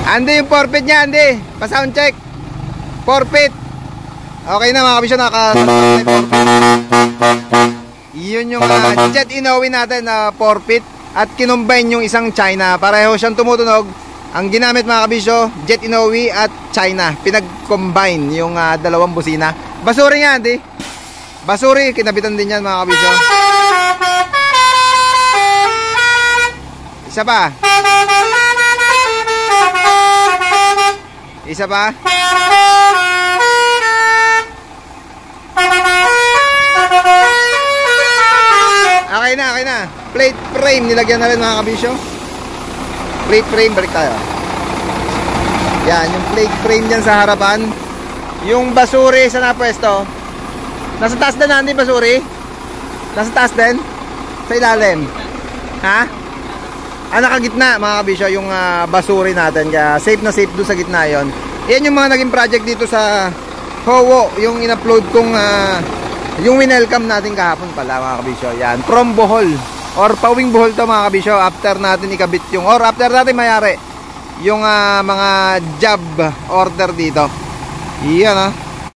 Andy, yung forfeit niya, Andy. Pa-sound check. Forfeit. Okay na mga kabisyo, naka-forfeit. Yun yung Jet Inoue natin na forfeit. At kinumbine yung isang China. Pareho siyang tumutunog. Ang ginamit mga kabisyo, Jet Inoue at China. Pinag-combine yung dalawang busina. Basuri nga, Andy. Basuri, kinabitan din yan mga kabisyo. Isa pa. Isa pa. Okay na, okay na. Plate frame, nilagyan na rin mga kabisyo. Plate frame, balik tayo. Yan, yung plate frame dyan sa harapan. Yung basuri sa napwesto. Nasa taas din na, hindi basuri? Nasa taas din? Sa ilalim? Ha? Nakagitna mga kabisyo yung basuri natin. Kaya safe na safe doon sa gitna yon. Yan yung mga naging project dito sa Howo. Yung in-upload kong yung winelcome natin kahapon pala mga kabisyo. Yan, from Bohol or pawing Bohol to mga kabisyo. After natin ikabit yung, or after natin mayari yung mga job order dito. Yan